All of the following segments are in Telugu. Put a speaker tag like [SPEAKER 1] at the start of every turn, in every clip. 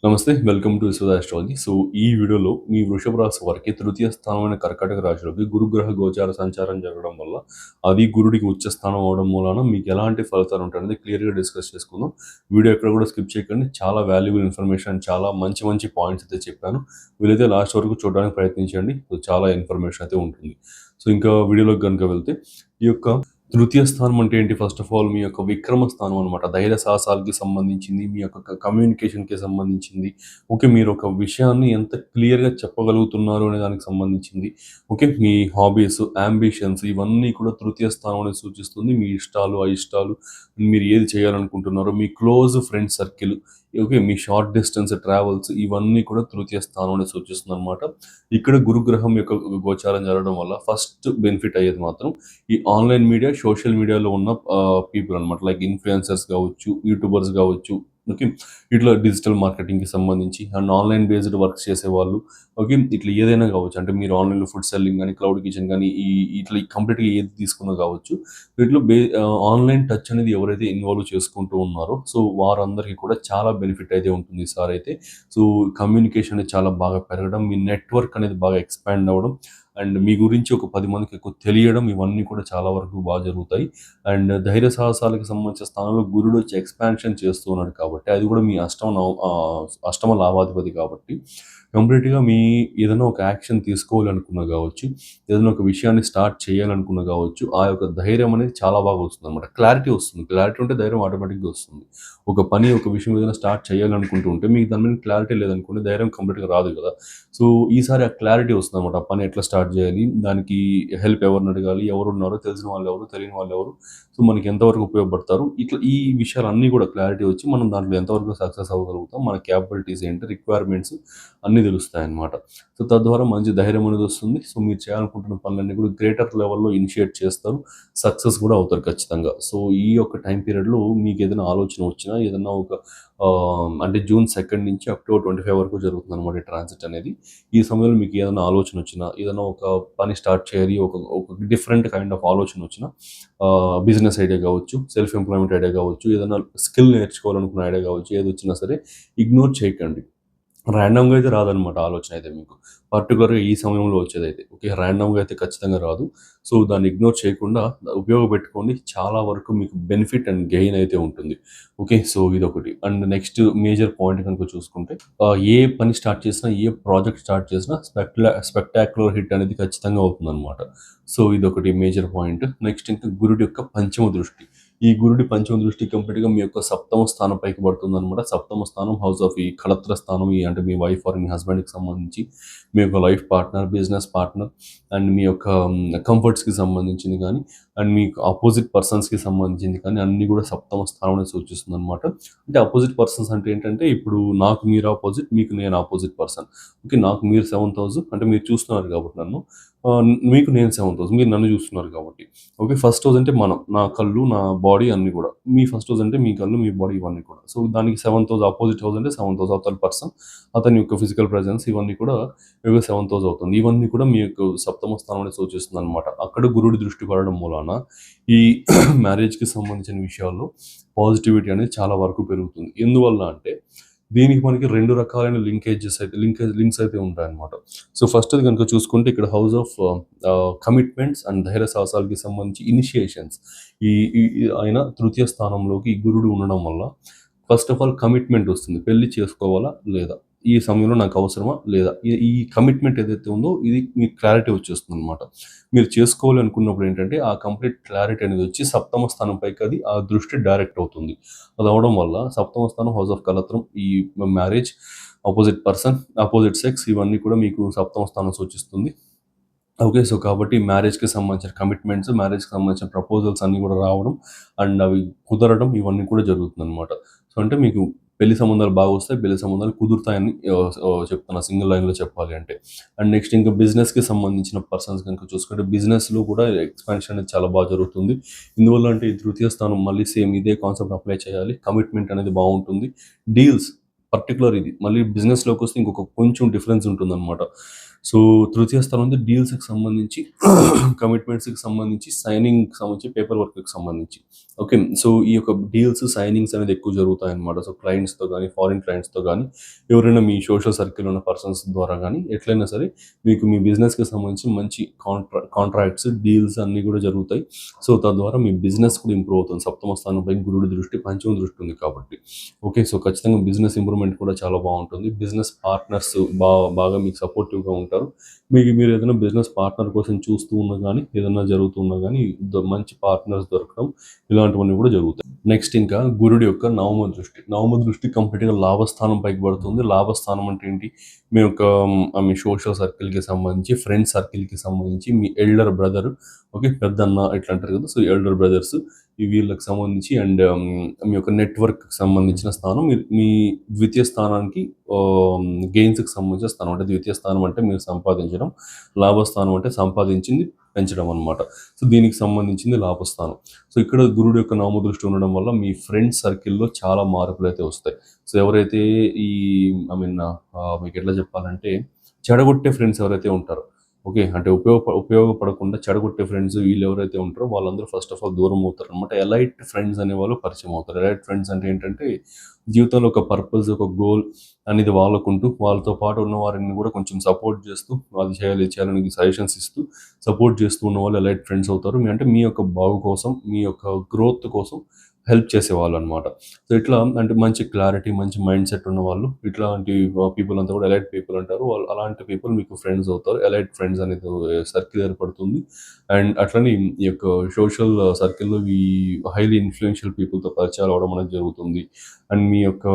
[SPEAKER 1] నమస్తే. Welcome to Vishwada astrology. So, ఈ వీడియోలో మీ వృషభ రాశి వారికి తృతీయ స్థానమైన కర్కాటక రాశిలోకి గురుగ్రహ గోచార సంచారం జరగడం వల్ల, అది గురుడికి ఉచ్చ స్థానం అవ్వడం మూలాన మీకు ఎలాంటి ఫలితాలు ఉంటాయనేది క్లియర్‌గా డిస్కస్ చేసుకుందాం. వీడియో ఎక్కడ కూడా స్కిప్ చేయకండి. చాలా వాల్యుబుల్ ఇన్ఫర్మేషన్, చాలా మంచి మంచి పాయింట్స్ అయితే చెప్పాను. వీలైతే లాస్ట్ వరకు చూడడానికి ప్రయత్నించండి. సో, చాలా ఇన్ఫర్మేషన్ అయితే ఉంటుంది. సో, ఇంకా వీడియోలోకి గనుక వెళ్తే, ఈ యొక్క తృతీయ స్థానం అంటే ఏంటి? ఫస్ట్ ఆఫ్ ఆల్ మీ యొక్క విక్రమ స్థానం అనమాట. ధైర్య సాహసాలకి సంబంధించింది, మీ యొక్క కమ్యూనికేషన్‌కి సంబంధించింది. ఓకే. మీరు ఒక విషయాన్ని ఎంత క్లియర్‌గా చెప్పగలుగుతున్నారు అనే దానికి సంబంధించింది. ఓకే. మీ హాబీస్, యాంబిషన్స్ ఇవన్నీ కూడా తృతీయ స్థానం అనేది సూచిస్తుంది. మీ ఇష్టాలు, అయిష్టాలు, మీరు ఏది చేయాలనుకుంటున్నారో, మీ క్లోజ్ ఫ్రెండ్ సర్కిల్, ఓకే. మీ షార్ట్ డిస్టెన్స్ ట్రావెల్స్ ఇవన్నీ కూడా తృతీయ స్థానం అనేది సూచిస్తుందనమాట. ఇక్కడ గురుగ్రహం యొక్క గోచారం జరగడం వల్ల ఫస్ట్ బెనిఫిట్ అయ్యేది మాత్రం ఈ ఆన్‌లైన్ మీడియా, సోషల్ మీడియాలో ఉన్న పీపుల్ అనమాట. లైక్ ఇన్‌ఫ్లుయెన్సర్స్ గావచ్చు, యూట్యూబర్స్ గావచ్చు. ఓకే. ఇట్లా డిజిటల్ మార్కెటింగ్‌కి సంబంధించి అండ్ ఆన్‌లైన్ బేస్డ్ వర్క్స్ చేసేవాళ్ళు. ఓకే. ఇట్లా ఏదైనా కావచ్చు. అంటే మీరు ఆన్‌లైన్‌లో ఫుడ్ సెల్లింగ్ గాని, క్లౌడ్ కిచెన్ గాని ఇట్లా కంప్లీట్‌గా ఏది తీసుకున్నా కావచ్చు. వీటిలో ఆన్‌లైన్ టచ్ అనేది ఎవరైతే ఇన్వాల్వ్ చేసుకుంటూ ఉన్నారో, సో వారందరికీ కూడా చాలా బెనిఫిట్ అయితే ఉంటుంది ఈసారైతే. సో కమ్యూనికేషన్ అనేది చాలా బాగా పెరగడం, మీ నెట్వర్క్ అనేది బాగా ఎక్స్‌పాండ్ అవ్వడం అండ్ మీ గురించి ఒక 10 మందికి ఎక్కువ తెలియడం ఇవన్నీ కూడా చాలా వరకు బాగా జరుగుతాయి. అండ్ ధైర్య సాహసాలకు సంబంధించిన స్థానంలో గురుడు వచ్చి ఎక్స్పాన్షన్ చేస్తూ ఉన్నాడు కాబట్టి, అది కూడా మీ అష్టమ లాభాధిపతి కాబట్టి కంప్లీట్‌గా మీ ఏదైనా ఒక యాక్షన్ తీసుకోవాలనుకున్నా కావచ్చు, ఏదైనా ఒక విషయాన్ని స్టార్ట్ చేయాలనుకున్నా కావచ్చు, ఆ యొక్క ధైర్యం అనేది చాలా బాగా వస్తుందన్నమాట. క్లారిటీ వస్తుంది. క్లారిటీ ఉంటే ధైర్యం ఆటోమేటిక్‌గా వస్తుంది. ఒక పని, ఒక విషయం ఏదైనా స్టార్ట్ చేయాలనుకుంటూ ఉంటే మీకు దాని మీద క్లారిటీ లేదనుకోండి, ధైర్యం కంప్లీట్‌గా రాదు కదా! సో, ఈసారి ఆ క్లారిటీ వస్తుందన్నమాట. ఆ పని ఎట్లా స్టార్ట్ చేయాలి? దానికి హెల్ప్ ఎవరిని అడగాలి? ఎవరున్నారు? తెలిసిన వాళ్ళెవరు? తెలియని వాళ్ళెవరు? సో, మనకి ఎంతవరకు ఉపయోగపడతారు? ఇట్లా ఈ విషయాలన్నీ కూడా క్లారిటీ వచ్చి మనం దాంట్లో ఎంతవరకు సక్సెస్ అవ్వగలుగుతాం? మన క్యాపబిలిటీస్ ఏంటి? రిక్వైర్మెంట్స్ అన్నీ తెలుస్తాయన్నమాట. సో, తద్వారా మంచి ధైర్యం అనేది వస్తుంది. సో, మీరు చేయాలనుకుంటున్న పనులన్నీ కూడా గ్రేటర్ లెవెల్‌లో ఇనిషియేట్ చేస్తారు. సక్సెస్ కూడా అవుతారు ఖచ్చితంగా. సో, ఈ యొక్క టైం పీరియడ్‌లో మీకేదైనా ఆలోచన వచ్చినా, ఏదన్నా ఒక అంటే జూన్ 2 నుంచి అక్టోబర్ 25 వరకు జరుగుతుందన్నమాట ఈ ట్రాన్సిట్ అనేది. ఈ సమయంలో మీకు ఏదైనా ఆలోచన వచ్చినా, ఏదైనా ఒక పని స్టార్ట్ చేయాలి, ఒక డిఫరెంట్ కైండ్ ఆఫ్ ఆలోచన వచ్చినా, బిజినెస్ ఐడియా కావచ్చు, సెల్ఫ్ ఎంప్లాయ్‌మెంట్ ఐడియా కావచ్చు, ఏదైనా స్కిల్ నేర్చుకోవాలనుకున్న ఐడియా కావచ్చు, ఏదొచ్చినా సరే ఇగ్నోర్ చేయకండి. ర్యాండమ్‌గా అయితే రాదనమాట ఆలోచన అయితే మీకు. పర్టిక్యులర్‌గా ఈ సమయంలో వచ్చేదైతే. ఓకే. ర్యాండమ్‌గా అయితే ఖచ్చితంగా రాదు. సో, దాన్ని ఇగ్నోర్ చేయకుండా ఉపయోగపెట్టుకోండి. చాలా వరకు మీకు బెనిఫిట్ అండ్ గెయిన్ అయితే ఉంటుంది. ఓకే. సో, ఇదొకటి. అండ్ నెక్స్ట్ మేజర్ పాయింట్ కనుక చూసుకుంటే, ఏ పని స్టార్ట్ చేసినా, ఏ ప్రాజెక్ట్ స్టార్ట్ చేసినా స్పెక్టాక్యులర్ హిట్ అనేది ఖచ్చితంగా అవుతుందనమాట. సో, ఇదొకటి మేజర్ పాయింట్. నెక్స్ట్ ఇంకా గురుడి యొక్క పంచమ దృష్టి. ఈ గురుడి పంచమ దృష్టి కంప్లీట్‌గా మీ యొక్క సప్తమ స్థానం పైకి పడుతుందనమాట. సప్తమ స్థానం హౌస్ ఆఫ్ ఈ కళత్ర స్థానం. అంటే మీ వైఫ్ ఆర్ మీ హస్బెండ్‌కి సంబంధించి, మీ యొక్క life partner, business partner and మీ యొక్క కంఫర్ట్స్‌కి సంబంధించింది గానీ, అండ్ మీకు అపోజిట్ పర్సన్స్‌కి సంబంధించింది కానీ అన్నీ కూడా సప్తమ స్థానం అనేది సూచిస్తుందనమాట. అంటే అపోజిట్ పర్సన్స్ అంటే ఏంటంటే, ఇప్పుడు నాకు మీరు అపోజిట్, మీకు నేను అపోజిట్ పర్సన్. ఓకే. నాకు మీరు 7థ్ హౌస్ అంటే మీరు చూస్తున్నారు కాబట్టి నన్ను. మీకు నేను 7థ్ హౌస్. మీరు నన్ను చూస్తున్నారు కాబట్టి. ఓకే. ఫస్ట్ హౌస్ అంటే మనం. నా కళ్ళు, నా బాడీ అన్నీ కూడా. మీ ఫస్ట్ హౌస్ అంటే మీ కళ్ళు, మీ బాడీ ఇవన్నీ కూడా. సో, దానికి 7థ్ హౌస్ అపోజిట్ హౌస్ అంటే 7థ్ హౌస్ అవతల పర్సన్, అతని యొక్క ఫిజికల్ ప్రెజెన్స్ ఇవన్నీ కూడా మీకు 7థ్ హౌస్ అవుతుంది. ఇవన్నీ కూడా మీ యొక్క సప్తమ స్థానాన్ని సూచిస్తుందనమాట. అక్కడ గురుడి దృష్టి పడడం మూలాన ఈ మ్యారేజ్‌కి సంబంధించిన విషయాల్లో పాజిటివిటీ అనేది చాలా వరకు పెరుగుతుంది. ఎందువల్ల అంటే దీనికి మనకి 2 రకాలైన లింక్స్ అయితే ఉంటాయన్నమాట. సో, ఫస్ట్‌ది గనుక చూసుకుంటే ఇక్కడ హౌస్ ఆఫ్ కమిట్మెంట్స్ అండ్ ధైర్య సాహసాలకి సంబంధించి ఇనిషియేషన్స్. ఈ ఈ ఈ ఆయన తృతీయ స్థానంలోకి ఈ గురుడు ఉండడం వల్ల ఫస్ట్ ఆఫ్ ఆల్ కమిట్మెంట్ వస్తుంది. పెళ్లి చేసుకోవాలా? లేదా? ఈ సమయంలో నాకు అవసరమా? లేదా? ఈ ఈ కమిట్మెంట్ ఏదైతే ఉందో ఇది మీకు క్లారిటీ వచ్చేస్తుందనమాట. మీరు చేసుకోవాలి అనుకున్నప్పుడు ఏంటంటే, ఆ కంప్లీట్ క్లారిటీ అనేది వచ్చి సప్తమ స్థానం పైకి అది ఆ దృష్టి డైరెక్ట్ అవుతుంది. అది అవ్వడం వల్ల సప్తమ స్థానం హౌస్ ఆఫ్ కలత్రం, ఈ marriage, opposite person, opposite sex ఇవన్నీ కూడా మీకు సప్తమ స్థానం సూచిస్తుంది. ఓకే. సో, కాబట్టి మ్యారేజ్‌కి సంబంధించిన కమిట్మెంట్స్, మ్యారేజ్‌కి సంబంధించిన ప్రపోజల్స్ అన్నీ కూడా రావడం అండ్ అవి కుదరడం ఇవన్నీ కూడా జరుగుతుందనమాట. సో, అంటే మీకు పెళ్లి సంబంధాలు బాగొస్తాయి. పెళ్లి సంబంధాలు కుదురుతాయని చెప్తున్నా సింగిల్ లైన్‌లో చెప్పాలి అంటే. అండ్ నెక్స్ట్ ఇంకా బిజినెస్‌కి సంబంధించిన పర్సన్స్ గనుక చూసుకుంటే బిజినెస్‌లో కూడా ఎక్స్‌పాన్షన్ అనేది చాలా బాగా జరుగుతుంది. ఎందువల్ల అంటే ఈ తృతీయ స్థానం మళ్ళీ సేమ్ ఇదే కాన్సెప్ట్ అప్లై చేయాలి. కమిట్మెంట్ అనేది బావుంటుంది. డీల్స్ పర్టిక్యులర్ ఇది. మళ్ళీ బిజినెస్‌లోకొస్తే ఇంకొక కొంచెం డిఫరెన్స్ ఉంటుందనమాట. సో తృతీయ స్థానం ఉంది డీల్స్కి సంబంధించి కమిట్మెంట్స్కి సంబంధించి సైనింగ్కి సంబంధించి పేపర్ వర్క్కి సంబంధించి. ఓకే, సో ఈ యొక్క డీల్స్ సైనింగ్స్ అనేది ఎక్కువ జరుగుతాయి అనమాట. సో క్లయింట్స్తో కానీ ఫారిన్ క్లయింట్స్తో కానీ ఎవరైనా మీ సోషల్ సర్కిల్ ఉన్న పర్సన్స్ ద్వారా కానీ ఎట్లయినా సరే మీకు మీ బిజినెస్కి సంబంధించి మంచి కాంట్రాక్ట్స్ డీల్స్ అన్నీ కూడా జరుగుతాయి. సో తద్వారా మీ బిజినెస్ కూడా ఇంప్రూవ్ అవుతుంది. సప్తమ స్థానంపై గురుడి దృష్టి, పంచమ దృష్టి ఉంది కాబట్టి. ఓకే, సో ఖచ్చితంగా బిజినెస్ ఇంప్రూవ్మెంట్ కూడా చాలా బాగుంటుంది. బిజినెస్ పార్ట్నర్స్ బాగా మీకు సపోర్టివ్గా ఉంటారు. మీరు ఏదైనా బిజినెస్ పార్ట్నర్ కోసం చూస్తూ ఉన్నా కానీ ఏదైనా జరుగుతున్నా కానీ మంచి పార్ట్నర్స్ దొరకడం ఇలాంటివన్నీ కూడా జరుగుతాయి. నెక్స్ట్ ఇంకా గురుడి యొక్క నవమ దృష్టి కంప్లీట్గా లాభస్థానం పైకి పడుతుంది. లాభస్థానం అంటే ఏంటి? మీ యొక్క మీ సోషల్ సర్కిల్కి సంబంధించి, ఫ్రెండ్ సర్కిల్కి సంబంధించి, మీ ఎల్డర్ బ్రదర్, ఓకే, పెద్దన్న ఇట్లా అంటారు కదా. సో ఎల్డర్ బ్రదర్స్ వీళ్ళకి సంబంధించి అండ్ మీ యొక్క నెట్వర్క్ సంబంధించిన స్థానం. మీ ద్వితీయ స్థానానికి గెయిన్స్కి సంబంధించిన స్థానం. అంటే ద్వితీయ స్థానం అంటే మీరు సంపాదించడం, లాభస్థానం అంటే సంపాదించింది పెంచడం అనమాట. సో దీనికి సంబంధించింది లాభస్థానం. సో ఇక్కడ గురుడు యొక్క నామ దృష్టి ఉండడం వల్ల మీ ఫ్రెండ్ సర్కిల్లో చాలా మార్పులు అయితే వస్తాయి. సో ఎవరైతే ఈ మీకు ఎట్లా చెప్పాలంటే చెడగొట్టే ఫ్రెండ్స్ ఎవరైతే ఉంటారో, ఓకే, అంటే ఉపయోగపడకుండా చెడగొట్టే ఫ్రెండ్స్ వీళ్ళు ఎవరైతే ఉంటారో వాళ్ళందరూ ఫస్ట్ ఆఫ్ ఆల్ దూరం అవుతారు అనమాట. ఎలైట్ ఫ్రెండ్స్ అనేవాళ్ళు పరిచయం అవుతారు. ఎలైట్ ఫ్రెండ్స్ అంటే ఏంటంటే జీవితంలో ఒక పర్పస్, ఒక గోల్ అనేది వాళ్ళకుంటూ వాళ్ళతో పాటు ఉన్న వారిని కూడా కొంచెం సపోర్ట్ చేస్తూ అది చేయాలని సజెషన్స్ ఇస్తూ సపోర్ట్ చేస్తూ ఉన్న వాళ్ళు ఎలైట్ ఫ్రెండ్స్ అవుతారు. అంటే మీ యొక్క బాగు కోసం, మీ యొక్క గ్రోత్ కోసం హెల్ప్ చేసేవాళ్ళు అనమాట. సో ఇట్లా అంటే మంచి క్లారిటీ, మంచి మైండ్ సెట్ ఉన్న వాళ్ళు, ఇట్లాంటి పీపుల్ అంతా కూడా ఎలైట్ పీపుల్ అంటారు. వాళ్ళు అలాంటి పీపుల్ మీకు ఫ్రెండ్స్ అవుతారు. ఎలైట్ ఫ్రెండ్స్ అనేది సర్కిల్ ఏర్పడుతుంది. అండ్ అట్లనే ఈ యొక్క సోషల్ సర్కిల్లో ఈ హైలీ ఇన్ఫ్లుయెన్షియల్ పీపుల్తో పరిచయాలు అవడం అనేది జరుగుతుంది. అండ్ మీ యొక్క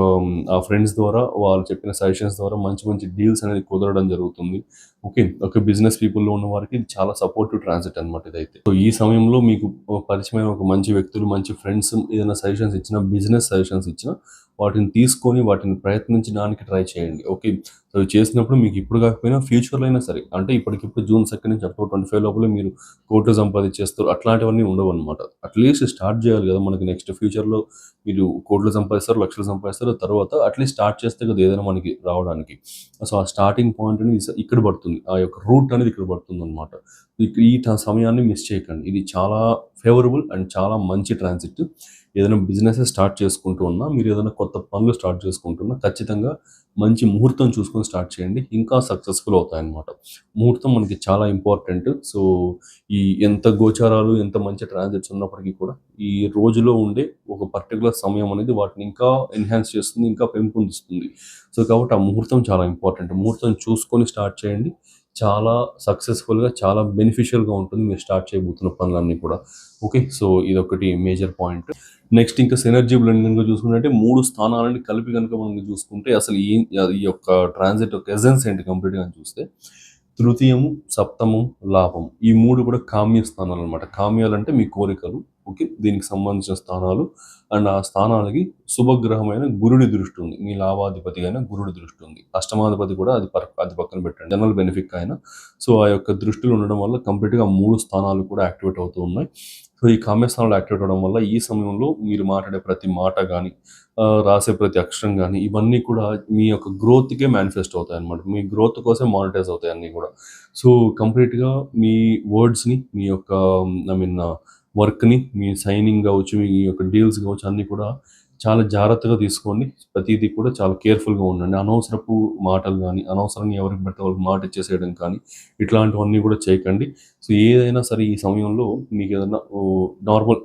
[SPEAKER 1] ఆ ఫ్రెండ్స్ ద్వారా వాళ్ళు చెప్పిన సజెషన్స్ ద్వారా మంచి మంచి డీల్స్ అనేది కుదరడం జరుగుతుంది. ఓకే, బిజినెస్ పీపుల్లో ఉన్న వారికి ఇది చాలా సపోర్టివ్ ట్రాన్సిట్ అనమాట ఇదైతే. సో ఈ సమయంలో మీకు పరిచయమైన ఒక మంచి వ్యక్తులు, మంచి ఫ్రెండ్స్ ఏదైనా సజెషన్స్ ఇచ్చినా, బిజినెస్ సజెషన్స్ ఇచ్చినా వాటిని తీసుకొని వాటిని ప్రయత్నించడానికి ట్రై చేయండి. ఓకే, సో చేసినప్పుడు మీకు ఇప్పుడు కాకపోయినా ఫ్యూచర్లో అయినా సరే, అంటే ఇప్పటికిప్పుడు జూన్ 2 నుంచి అక్టోబర్ 25 లోపల మీరు కోట్లు సంపాదించేస్తారు అట్లాంటివన్నీ ఉండవు అనమాట. అట్లీస్ట్ స్టార్ట్ చేయాలి కదా. మనకి నెక్స్ట్ ఫ్యూచర్లో మీరు కోట్లు సంపాదిస్తారు, లక్షలు సంపాదిస్తారు. తర్వాత అట్లీస్ట్ స్టార్ట్ చేస్తే కదా ఏదైనా మనకి రావడానికి. సో ఆ స్టార్టింగ్ పాయింట్ అనేది ఇక్కడ పడుతుంది. ఆ యొక్క రూట్ అనేది ఇక్కడ పడుతుంది అనమాట. ఈ సమయాన్ని మిస్ చేయకండి. ఇది చాలా ఫేవరబుల్ అండ్ చాలా మంచి ట్రాన్సిట్. ఏదైనా బిజినెస్ స్టార్ట్ చేసుకుంటూ ఉన్నా, మీరు ఏదైనా కొత్త పనులు స్టార్ట్ చేసుకుంటున్నా ఖచ్చితంగా మంచి ముహూర్తం చూసుకొని స్టార్ట్ చేయండి. ఇంకా సక్సెస్ఫుల్ అవుతాయన్నమాట. ముహూర్తం మనకి చాలా ఇంపార్టెంట్. సో ఈ ఎంత గోచారాలు, ఎంత మంచి ట్రాన్సిట్స్ ఉన్నప్పటికీ కూడా ఈ రోజులో ఉండే ఒక పర్టికులర్ సమయం అనేది వాటిని ఇంకా ఎన్హాన్స్ చేస్తుంది, ఇంకా పెంపొందిస్తుంది. సో కాబట్టి ఆ ముహూర్తం చాలా ఇంపార్టెంట్. ముహూర్తం చూసుకొని స్టార్ట్ చేయండి. చాలా సక్సెస్ఫుల్గా, చాలా బెనిఫిషియల్గా ఉంటుంది మీరు స్టార్ట్ చేయబోతున్న పనులన్నీ కూడా. ఓకే, సో ఇదొకటి మేజర్ పాయింట్. నెక్స్ట్ ఇంకా సినర్జీ బ్లెండింగ్గా చూసుకుంటే 3 స్థానాలని కలిపి కనుక మనం చూసుకుంటే అసలు ఈ యొక్క ట్రాన్సిట్ యొక్క ఎసెన్స్ ఏంటి కంప్లీట్గా చూస్తే తృతీయము, సప్తమం, లాభం ఈ 3 కూడా కామ్య స్థానాలు అనమాట. కామ్యాలు అంటే మీ కోరికలు. ఓకే, దీనికి సంబంధించిన స్థానాలు. అండ్ ఆ స్థానాలకి శుభగ్రహమైన గురుడి దృష్టి ఉంది. మీ లాభాధిపతి అయిన గురుడి దృష్టి ఉంది. అష్టమాధిపతి కూడా అది పక్కన పెట్టండి, జనరల్ బెనిఫిట్ అయినా. సో ఆ యొక్క దృష్టిలో ఉండడం వల్ల కంప్లీట్గా 3 స్థానాలు కూడా యాక్టివేట్ అవుతూ ఉన్నాయి. సో ఈ కామ్య స్థానాలు యాక్టివేట్ అవడం వల్ల ఈ సమయంలో మీరు మాట్లాడే ప్రతి మాట కానీ, రాసే ప్రతి అక్షరం కానీ ఇవన్నీ కూడా మీ యొక్క గ్రోత్కే మేనిఫెస్ట్ అవుతాయి అనమాట. మీ గ్రోత్ కోసం మానిటైజ్ అవుతాయి అన్నీ కూడా. సో కంప్లీట్గా మీ వర్డ్స్ని, మీ యొక్క వర్క్ని, మీ సైనింగ్ కావచ్చు, మీ యొక్క డీల్స్ కావచ్చు అన్నీ కూడా చాలా జాగ్రత్తగా తీసుకోండి. ప్రతిదీ కూడా చాలా కేర్ఫుల్గా ఉండండి. అనవసరపు మాటలు కానీ, అనవసరంగా ఎవరికి పడితే వాళ్ళకి మాట ఇచ్చేసేయడం కానీ ఇట్లాంటివన్నీ కూడా చేయకండి. సో ఏదైనా సరే ఈ సమయంలో మీకు ఏదైనా నార్మల్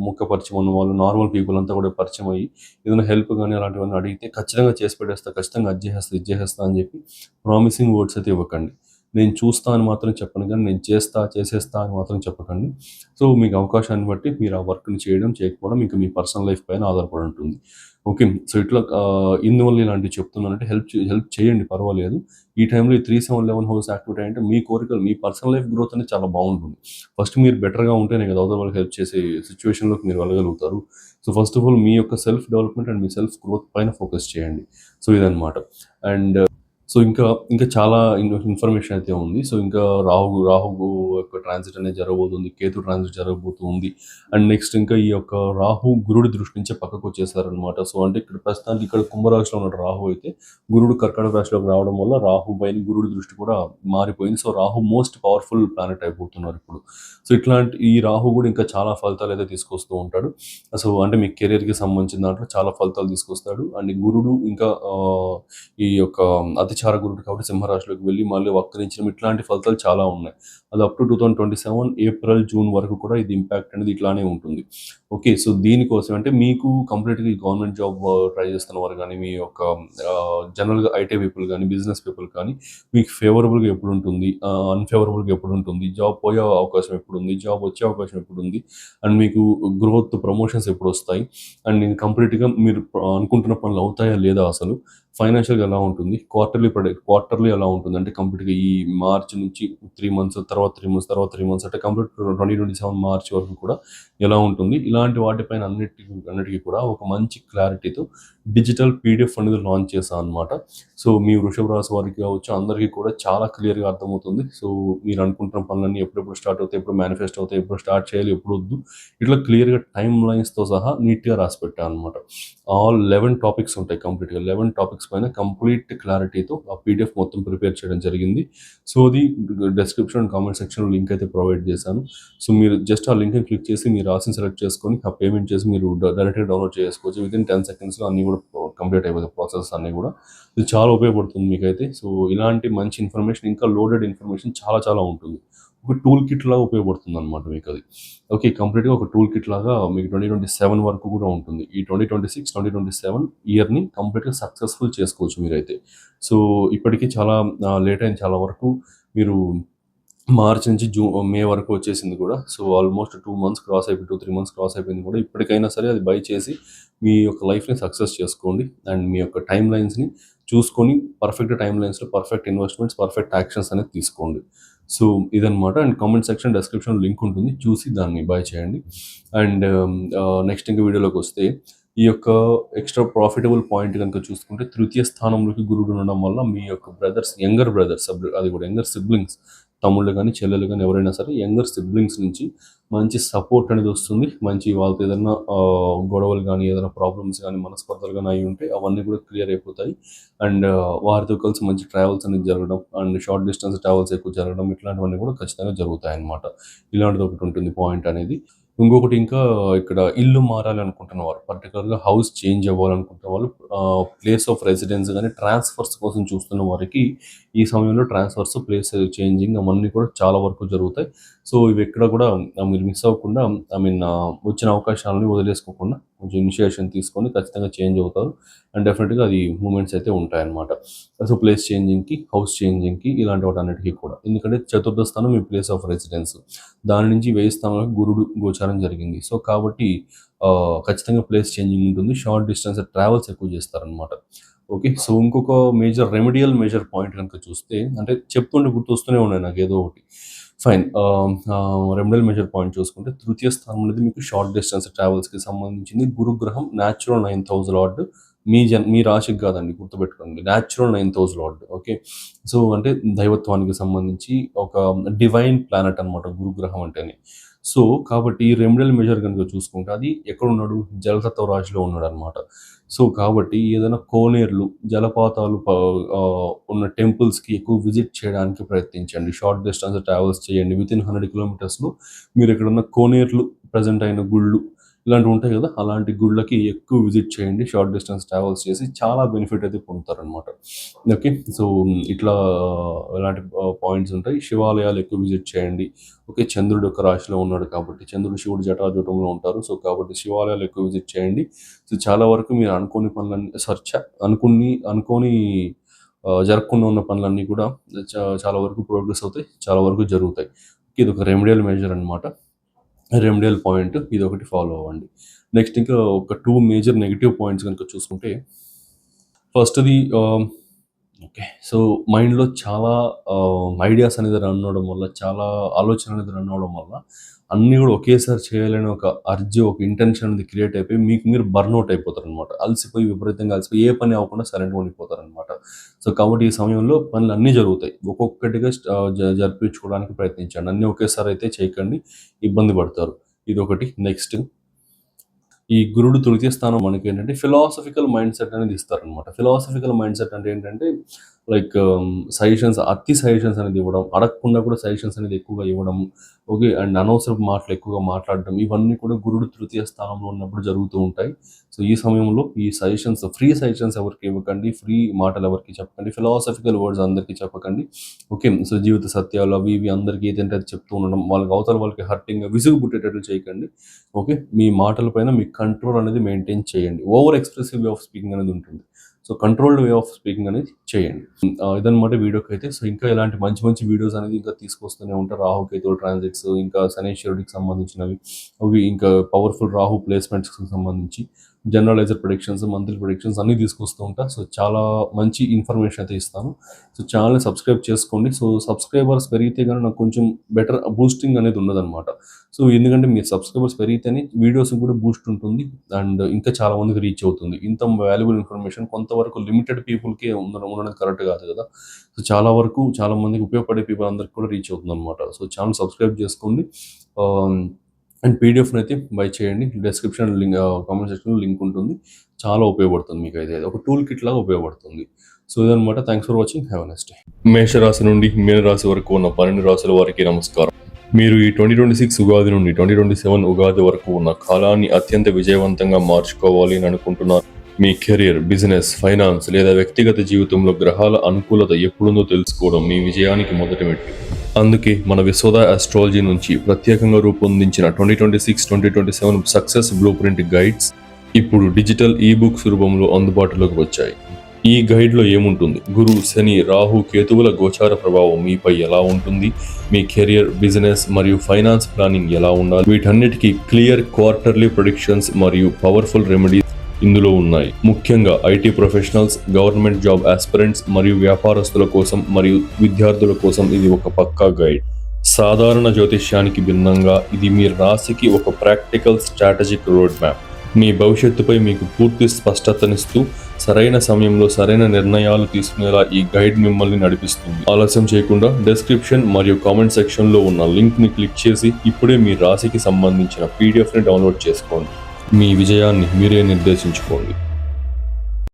[SPEAKER 1] ముఖ పరిచయం ఉన్న వాళ్ళు, నార్మల్ పీపుల్ అంతా కూడా పరిచయం అయ్యి ఏదైనా హెల్ప్ కానీ అలాంటివన్నీ అడిగితే ఖచ్చితంగా చేసి పెట్టేస్తా, ఖచ్చితంగా అది చేసేస్తా, ఇది చేసేస్తా అని చెప్పి ప్రామిసింగ్ వర్డ్స్ అయితే ఇవ్వకండి. నేను చూస్తా అని మాత్రం చెప్పండి, కానీ నేను చేసేస్తా అని మాత్రం చెప్పకండి. సో మీకు అవకాశాన్ని బట్టి మీరు ఆ వర్క్ని చేయడం, చేయకపోవడం ఇంకా మీ పర్సనల్ లైఫ్ పైన ఆధారపడి ఉంటుంది. ఓకే, సో ఇట్లా ఇందువల్ల ఇలాంటివి చెప్తున్నానంటే హెల్ప్ చేయండి, పర్వాలేదు. ఈ టైంలో ఈ 3-7-11 హౌస్ యాక్టివేట్ అయ్యంటే మీ కోరికలు, మీ పర్సనల్ లైఫ్ గ్రోత్ అనేది చాలా బాగుంటుంది. ఫస్ట్ మీరు బెటర్గా ఉంటేనే కదా అవతల వాళ్ళకి హెల్ప్ చేసే సిచ్యువేషన్లోకి మీరు వెళ్ళగలుగుతారు. సో ఫస్ట్ ఆఫ్ ఆల్ మీ యొక్క self development and me self growth పైన ఫోకస్ చేయండి. సో ఇదనమాట. అండ్ సో, ఇంకా చాలా ఇన్ఫర్మేషన్ అయితే ఉంది. సో, ఇంకా రాహు యొక్క ట్రాన్సిట్ అనేది జరగబోతుంది. కేతు ట్రాన్సిట్ జరగబోతుంది. అండ్ నెక్స్ట్ ఇంకా ఈ యొక్క రాహు గురుడి దృష్టి నుంచే పక్కకొచ్చేసారనమాట. సో, అంటే ఇక్కడ ప్రస్తుతానికి ఇక్కడ కుంభరాశిలో ఉన్న రాహు అయితే గురుడు కర్కాటక రాశిలోకి రావడం వల్ల రాహు పైన గురుడి దృష్టి కూడా మారిపోయింది. So, Rahu most powerful planet అయిపోతున్నారు ఇప్పుడు. సో, ఇట్లాంటి ఈ రాహు కూడా ఇంకా చాలా ఫలితాలైతే తీసుకొస్తూ ఉంటాడు. సో, అంటే మీ కెరియర్‌కి సంబంధించిన దాంట్లో చాలా ఫలితాలు తీసుకొస్తాడు. అండ్ గురుడు ఇంకా ఈ యొక్క అతిచార గురుడు కాబట్టి సింహరాశిలోకి వెళ్ళి మళ్ళీ వక్రించడం ఇట్లాంటి ఫలితాలు చాలా ఉన్నాయి. అది అప్ టు 2027 ఏప్రిల్, జూన్ వరకు కూడా ఇది ఇంపాక్ట్ అనేది ఇట్లానే ఉంటుంది. ఓకే. సో, దీనికోసం అంటే మీకు కంప్లీట్‌గా ఈ గవర్నమెంట్ జాబ్ ట్రై చేస్తున్న వారు గానీ, మీ యొక్క జనరల్‌గా ఐటీ పీపుల్ గానీ, బిజినెస్ పీపుల్ కానీ మీకు ఫేవరబుల్‌గా ఎప్పుడుంటుంది? అన్‌ఫేవరబుల్‌గా ఎప్పుడుంటుంది? జాబ్ పోయే అవకాశం ఎప్పుడుంది? జాబ్ వచ్చే అవకాశం ఎప్పుడుంది? అండ్ మీకు గ్రోత్, ప్రమోషన్స్ ఎప్పుడొస్తాయి? అండ్ కంప్లీట్‌గా మీరు అనుకుంటున్న పనులు అవుతాయా లేదా అసలు? ఫైనాన్షియల్‌గా ఎలా ఉంటుంది? క్వార్టర్లీ ఎలా ఉంటుంది? అంటే కంప్లీట్‌గా ఈ మార్చ్ నుంచి 3 మంత్స్, తర్వాత 3 మంత్స్, తర్వాత 3 మంత్స్ అంటే కంప్లీట్ 2027 మార్చ్ వరకు కూడా ఎలా ఉంటుంది? ఇలాంటి వాటిపైన అన్నిటికి కూడా ఒక మంచి క్లారిటీతో డిజిటల్ పీడీఎఫ్ అనేది లాంచ్ చేశాను అనమాట. సో, మీ వృషభ రాశి వారికి కావచ్చు, అందరికీ కూడా చాలా క్లియర్‌గా అర్థమవుతుంది. సో, మీరు అనుకుంటున్న పనులన్నీ ఎప్పుడెప్పుడు స్టార్ట్ అవుతాయి, ఎప్పుడు మేనిఫెస్ట్ అవుతాయి, ఎప్పుడు స్టార్ట్ చేయాలి, ఎప్పుడు వద్దు, ఇట్లా క్లియర్‌గా టైమ్ లైన్స్‌తో సహా నీట్‌గా రాసి పెట్టాను అనమాట. ఆల్ 11 టాపిక్స్ ఉంటాయి కంప్లీట్‌గా. 11 టాపిక్స్ పైన కంప్లీట్ క్లారిటీతో ఆ పీడీఎఫ్ మొత్తం ప్రిపేర్ చేయడం జరిగింది. సో, అది డిస్క్రిప్షన్, కామెంట్ సెక్షన్‌లో లింక్ అయితే ప్రొవైడ్ చేశాను. సో, మీరు జస్ట్ ఆ లింక్‌ని క్లిక్ చేసి మీ రాశిని సెలెక్ట్ చేసుకొని ఆ పేమెంట్ చేసి మీరు డైరెక్ట్‌గా డౌన్‌లోడ్ చేసుకోవచ్చు. వితిన్ 10 సెకండ్స్‌లో అన్నీ కూడా కంప్లీట్ అయిపోతాయి ప్రాసెస్ అన్నీ కూడా. ఇది చాలా ఉపయోగపడుతుంది మీకైతే. సో, ఇలాంటి మంచి ఇన్ఫర్మేషన్ ఇంకా లోడెడ్ ఇన్ఫర్మేషన్ చాలా చాలా ఉంటుంది. ఒక టూల్ కిట్ లాగా ఉపయోగపడుతుందనమాట మీకది. ఓకే. కంప్లీట్‌గా ఒక టూల్ కిట్ లాగా మీకు 2027 వరకు కూడా ఉంటుంది. ఈ 2026, 2027 ఇయర్‌ని కంప్లీట్‌గా సక్సెస్‌ఫుల్ చేసుకోవచ్చు మీరైతే. సో, ఇప్పటికి చాలా లేట్ అయింది చాలా వరకు. మీరు మార్చ్ నుంచి మే వరకు వచ్చేసింది కూడా. సో, ఆల్మోస్ట్ 2 మంత్స్ క్రాస్ అయిపోయి 2, 3 మంత్స్ క్రాస్ అయిపోయింది కూడా. ఇప్పటికైనా సరే అది బై చేసి మీ యొక్క లైఫ్‌ని సక్సెస్ చేసుకోండి. అండ్ మీ యొక్క టైమ్ లైన్స్‌ని చూసుకొని పర్ఫెక్ట్ టైమ్ లైన్స్‌లో పర్ఫెక్ట్ ఇన్వెస్ట్‌మెంట్స్, పర్ఫెక్ట్ యాక్షన్స్ అనేది తీసుకోండి. సో, ఇదనమాట. అండ్ కామెంట్ సెక్షన్, డిస్క్రిప్షన్‌లో లింక్ ఉంటుంది. చూసి దాన్ని బై చేయండి. అండ్ నెక్స్ట్ ఇంక వీడియోలోకొస్తే ఈ యొక్క ఎక్స్‌ట్రా ప్రాఫిటబుల్ పాయింట్ గనుక చూసుకుంటే తృతీయ స్థానంలోకి గురుడు ఉండడం వల్ల మీ యొక్క యంగర్ బ్రదర్స్ అది కూడా యంగర్ సిబ్లింగ్స్, తమ్ముళ్ళు గానీ, చెల్లెలు గానీ ఎవరైనా సరే యంగర్ సిబ్లింగ్స్ నుంచి మంచి సపోర్ట్ అనేది వస్తుంది. మంచి వాళ్ళతో ఏదన్నా గొడవలు గానీ, ఏదైనా ప్రాబ్లమ్స్ గానీ, మనస్పర్ధలు గానీ అయ్యి ఉంటే అవన్నీ కూడా క్లియర్ అయిపోతాయి. అండ్ వారితో కలిసి మంచి ట్రావెల్స్ అనేది జరగడం, అండ్ షార్ట్ డిస్టెన్స్ ట్రావెల్స్ ఎక్కువ జరగడం ఇట్లాంటివన్నీ కూడా ఖచ్చితంగా జరుగుతాయన్నమాట. ఇలాంటిది ఒకటి ఉంటుంది పాయింట్ అనేది. ఇంకొకటి ఇంకా ఇక్కడ ఇల్లు మారాలి అనుకుంటున్న వారు, పర్టికులర్‌గా హౌస్ చేంజ్ అవ్వాలనుకుంటున్న వాళ్ళు, ప్లేస్ ఆఫ్ రెసిడెన్స్ గానీ, ట్రాన్స్‌ఫర్స్ కోసం చూస్తున్న వారికి ఈ సమయంలో ట్రాన్స్‌ఫర్స్, ప్లేస్ చేంజింగ్ అవన్నీ కూడా చాలా వరకు జరుగుతాయి. సో, ఇవి ఎక్కడ కూడా మీరు మిస్ అవ్వకుండా వచ్చిన అవకాశాలని వదిలేసుకోకుండా కొంచెం ఇనిషియేషన్ తీసుకొని ఖచ్చితంగా చేంజ్ అవుతారు. అండ్ డెఫినిట్‌గా అది మూవ్‌మెంట్స్ అయితే ఉంటాయన్నమాట. సో, ప్లేస్ చేంజింగ్‌కి, హౌస్ చేంజింగ్‌కి ఇలాంటి వాటన్నిటికి కూడా. ఎందుకంటే చతుర్థ స్థానం మీ ప్లేస్ ఆఫ్ రెసిడెన్స్. దాని నుంచి 1000 స్థానంలోకి గురుడు గోచారం జరిగింది. సో, కాబట్టి ఖచ్చితంగా ప్లేస్ చేంజింగ్ ఉంటుంది. షార్ట్ డిస్టెన్స్ ట్రావెల్స్ ఎక్కువ చేస్తారనమాట. ఓకే. సో, ఇంకొక రెమెడియల్ పాయింట్ గనుక చూస్తే అంటే చెప్తుంటే గుర్తొస్తూనే ఉన్నాయి నాకేదో ఒకటి. ఫైన్. రెమెడియల్ మేజర్ పాయింట్ చూసుకుంటే తృతీయ స్థానం అనేది మీకు షార్ట్ డిస్టెన్స్ ట్రావెల్స్‌కి సంబంధించింది. గురుగ్రహం న్యాచురల్ 9థ్ హౌస్ లార్డ్. మీ రాశికి కాదండి, గుర్తుపెట్టుకోండి. Natural ninth house lord. Okay. So, అంటే దైవత్వానికి సంబంధించి ఒక డివైన్ ప్లానెట్ అనమాట గురుగ్రహం అంటేనే. సో, కాబట్టి ఈ రెమెడియల్ మెజర్ గనుక చూసుకుంటే అది ఎక్కడున్నాడు? జలతత్వ రాశిలో ఉన్నాడనమాట. సో, కాబట్టి ఏదైనా కోనేరులు, జలపాతాలు ఉన్న టెంపుల్స్‌కి ఎక్కువ విజిట్ చేయడానికి ప్రయత్నించండి. షార్ట్ డిస్టెన్స్ ట్రావెల్స్ చేయండి. వితిన్ 100 కిలోమీటర్స్‌లో మీరు ఎక్కడున్న కోనేరులు ప్రెజెంట్ అయిన గుళ్ళు ఇలాంటివి ఉంటాయి కదా! అలాంటి గుళ్ళకి ఎక్కువ విజిట్ చేయండి. షార్ట్ డిస్టెన్స్ ట్రావెల్స్ చేసి చాలా బెనిఫిట్ అయితే పొందుతారనమాట. ఓకే. సో, ఇట్లా ఇలాంటి పాయింట్స్ ఉంటాయి. శివాలయాలు ఎక్కువ విజిట్ చేయండి. ఓకే. చంద్రుడు యొక్క రాశిలో ఉన్నాడు కాబట్టి చంద్రుడు, శివుడు జటాజూటంలో ఉంటారు. సో, కాబట్టి శివాలయాలు ఎక్కువ విజిట్ చేయండి. సో, చాలా వరకు మీరు అనుకోని పనులన్నీ అనుకోని జరగకుండా ఉన్న పనులన్నీ కూడా చాలా వరకు ప్రోగ్రెస్ అవుతాయి. చాలా వరకు జరుగుతాయి. ఇదొక రెమెడియల్ మెజర్ అనమాట. రెమెడియల్ పాయింట్ ఇదొకటి ఫాలో అవ్వండి. నెక్స్ట్ ఇంకా ఒక 2 మేజర్ నెగెటివ్ పాయింట్స్ గనుక చూసుకుంటే ఫస్ట్‌ది ఓకే. సో, మైండ్‌లో చాలా ఐడియాస్ అనేది రన్ అవ్వడం వల్ల, చాలా ఆలోచన అనేది రన్ అవ్వడం వల్ల అన్నీ కూడా ఒకేసారి చేయాలని ఒక అర్జీ, ఒక ఇంటెన్షన్ అనేది క్రియేట్ అయిపోయి మీకు మీరు బర్న్అవుట్ అయిపోతారనమాట. అలసిపోయి విపరీతంగా అలసిపోయి ఏ పని అవ్వకుండా సైలెంట్‌గా ఉండిపోతారనమాట. సో, కాబట్టి ఈ సమయంలో పనులు అన్నీ జరుగుతాయి. ఒక్కొక్కటిగా జరిపించుకోవడానికి ప్రయత్నించండి. అన్నీ ఒకేసారి అయితే చేయకండి, ఇబ్బంది పడతారు. ఇదొకటి. నెక్స్ట్ ఈ గురుడు తృతీయ స్థానం మనకేంటంటే ఫిలాసఫికల్ మైండ్ సెట్ అనేది ఇస్తారనమాట. ఫిలాసఫికల్ మైండ్ సెట్ అంటే ఏంటంటే లైక్ సజెషన్స్ అనేది ఇవ్వడం, అడగకుండా కూడా సజెషన్స్ అనేది ఎక్కువగా ఇవ్వడం, ఓకే. అండ్ అనవసరపు మాటలు ఎక్కువగా మాట్లాడడం, ఇవన్నీ కూడా గురుడు తృతీయ స్థానంలో ఉన్నప్పుడు జరుగుతూ ఉంటాయి. సో, ఈ సమయంలో ఈ ఫ్రీ సజెషన్స్ ఎవరికి ఇవ్వకండి, ఫ్రీ మాటలు ఎవరికి చెప్పకండి, ఫిలాసఫికల్ వర్డ్స్ అందరికీ చెప్పకండి, ఓకే. సో, జీవిత సత్యాలు అవి ఇవి అందరికీ ఏదంటే అది చెప్తూ ఉండడం, వాళ్ళకి హర్టింగ్గా విసుగు పుట్టేటట్లు చేయకండి, ఓకే. మీ మాటల పైన మీ కంట్రోల్ అనేది మెయింటైన్ చేయండి. Over expressive way of speaking అనేది ఉంటుంది. So, controlled way of speaking అనేది చేయండి. ఇదనమాట వీడియోకి అయితే. సో, ఇంకా ఇలాంటి మంచి మంచి వీడియోస్ అనేది ఇంకా తీసుకొస్తూనే ఉంటారు. రాహుకేతువుల ట్రాన్సిట్స్, ఇంకా శనీశ్వరుడికి సంబంధించినవి, అవి ఇంకా పవర్ఫుల్ రాహు ప్లేస్మెంట్స్కి సంబంధించి జనరలైజర్ ప్రొడిక్షన్స్, మంత్లీ ప్రొడిక్షన్స్ అన్నీ తీసుకొస్తూ ఉంటా. సో, చాలా మంచి ఇన్ఫర్మేషన్ అయితే ఇస్తాను. సో, ఛానల్ని సబ్స్క్రైబ్ చేసుకోండి. సో, సబ్స్క్రైబర్స్ పెరిగితే కానీ నాకు కొంచెం బెటర్ బూస్టింగ్ అనేది ఉండదన్నమాట. సో, ఎందుకంటే మీ సబ్స్క్రైబర్స్ పెరిగితేనే వీడియోస్ కూడా బూస్ట్ ఉంటుంది అండ్ ఇంకా చాలా మందికి రీచ్ అవుతుంది. ఇంత వాల్యుబుల్ ఇన్ఫర్మేషన్ కొంతవరకు లిమిటెడ్ పీపుల్కే ఉండడం కరెక్ట్ కాదు కదా. సో, చాలా వరకు చాలా మందికి ఉపయోగపడే పీపుల్ అందరికి కూడా రీచ్ అవుతుంది అనమాట. సో, ఛానల్ సబ్స్క్రైబ్ చేసుకోండి అండ్ పీడిఎఫ్ని అయితే బై చేయండి. డిస్క్రిప్షన్ లింక్, కామెంట్ సెక్షన్లో లింక్ ఉంటుంది. చాలా ఉపయోగపడుతుంది మీకు అయితే, ఒక టూల్ కిట్ లాగా ఉపయోగపడుతుంది. సో, ఇదనమాట. Thanks for watching. Have a nice day. మేషరాశి నుండి మీనరాశి వరకు ఉన్న 12 రాశుల వారికి నమస్కారం. మీరు ఈ 2026 ఉగాది నుండి 2027 ఉగాది వరకు ఉన్న కాలాన్ని అత్యంత విజయవంతంగా మార్చుకోవాలి అని అనుకుంటున్నారు. మీ కెరీర్, బిజినెస్, ఫైనాన్స్ లేదా వ్యక్తిగత జీవితంలో గ్రహాల అనుకూలత ఎప్పుడుందో తెలుసుకోవడం మీ విజయానికి మొదటి మెట్టు. అందుకే మన విశ్వద ఆస్ట్రాలజీ నుంచి ప్రత్యేకంగా రూపొందించిన 2026-2027 సక్సెస్ బ్లూ ప్రింట్ గైడ్స్ ఇప్పుడు డిజిటల్ ఈబుక్స్ రూపంలో అందుబాటులోకి వచ్చాయి. ఈ గైడ్లో ఏముంటుంది? గురు, శని, రాహు, కేతువుల గోచార ప్రభావం మీపై ఎలా ఉంటుంది, మీ కెరియర్, బిజినెస్ మరియు ఫైనాన్స్ ప్లానింగ్ ఎలా ఉండాలి, వీటన్నిటికీ క్లియర్ క్వార్టర్లీ ప్రెడిక్షన్స్ మరియు పవర్ఫుల్ రెమెడీస్ ఇందులో ఉన్నాయి. ముఖ్యంగా IT professionals, government job aspirants మరియు వ్యాపారస్తుల కోసం మరియు విద్యార్థుల కోసం ఇది ఒక పక్కా గైడ్. సాధారణ జ్యోతిష్యానికి భిన్నంగా ఇది మీ రాశికి ఒక ప్రాక్టికల్ స్ట్రాటజిక్ రోడ్ మ్యాప్. మీ భవిష్యత్తుపై మీకు పూర్తి స్పష్టతనిస్తూ సరైన సమయంలో సరైన నిర్ణయాలు తీసుకునేలా ఈ గైడ్ మిమ్మల్ని నడిపిస్తుంది. ఆలస్యం చేయకుండా డిస్క్రిప్షన్ మరియు కామెంట్ సెక్షన్లో ఉన్న లింక్ని క్లిక్ చేసి ఇప్పుడే మీ రాశికి సంబంధించిన పీడిఎఫ్ని డౌన్లోడ్ చేసుకోండి. మీ విజయాన్ని మీరే నిర్దేశించుకోండి.